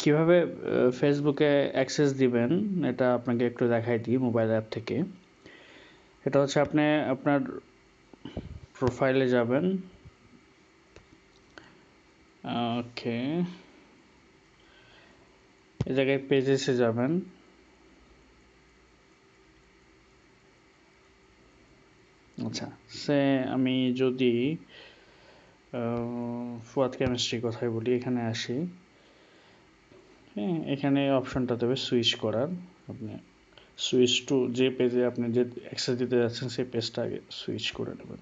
কিভাবে ফেসবুকে অ্যাক্সেস দিবেন এটা আপনাকে একটু দেখাই দিই মোবাইল অ্যাপ থেকে। এটা হচ্ছে আপনি আপনার প্রোফাইলে যাবেন। ওকে, এই জায়গায় পেজেসে যাবেন। আচ্ছা, আমি যদি ফুয়াদ কেমিস্ট্রি কথাই বলি, এখানে আসি। হ্যাঁ, এখানে অপশনটা দেবে সুইচ করার। আপনি সুইচ টু যে পেজে আপনি যে অ্যাক্সেস দিতে যাচ্ছেন সেই পেজটা আগে সুইচ করে নেবেন।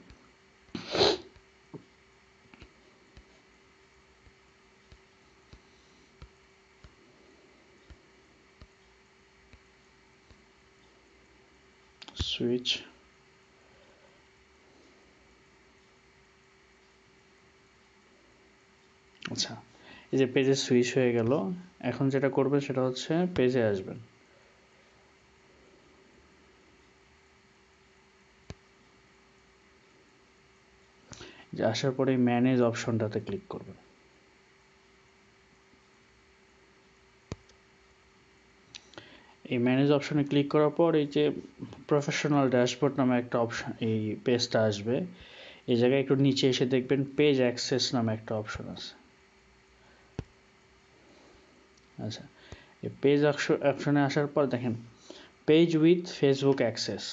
সুইচ। আচ্ছা, এই যে পেজে সুইচ হয়ে গেল। এখন যেটা করবেন সেটা হচ্ছে পেজে আসবেন। যে আসার পরে ম্যানেজ অপশনটাতে ক্লিক করবেন। এই ম্যানেজ অপশনে ক্লিক করার পর এই যে প্রফেশনাল ড্যাশবোর্ড নামে একটা অপশন, এই পেজটা আসবে। এই জায়গায় একটু নিচে এসে দেখবেন পেজ অ্যাক্সেস নামে একটা অপশন আছে। আচ্ছা, এই পেজ অপশনে আসার পর দেখেন পেজ উইথ ফেসবুক অ্যাক্সেস,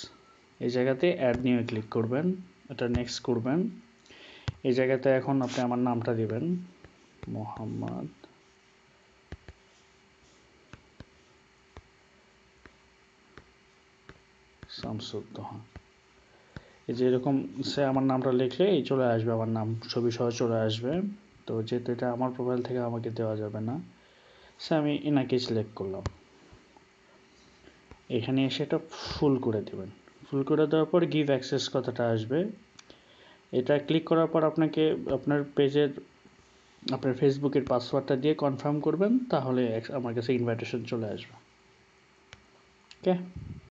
এই জায়গাতে অ্যাড নিয়ে ক্লিক করবেন। এটা নেক্সট করবেন। এই জায়গাতে এখন আপনি আমার নামটা দিবেন, মোহাম্মদ শামসুদ্দোহা। এই যে এরকম আমার নামটা লিখলে চলে আসবে, আমার নাম ছবি সহ চলে আসবে। তো যেহেতু এটা আমার প্রোফাইল থেকে আমাকে দেওয়া যাবে না, আমি এনাকে সিলেক্ট করলাম। এখানে এসে এটা ফুল করে দেবেন। ফুল করে দেওয়ার পর গিভ অ্যাক্সেস কথাটা আসবে। এটা ক্লিক করার পর আপনাকে আপনার পেজের আপনার ফেসবুকের পাসওয়ার্ডটা দিয়ে কনফার্ম করবেন, তাহলে আমার কাছে ইনভাইটেশন চলে আসবে। ওকে।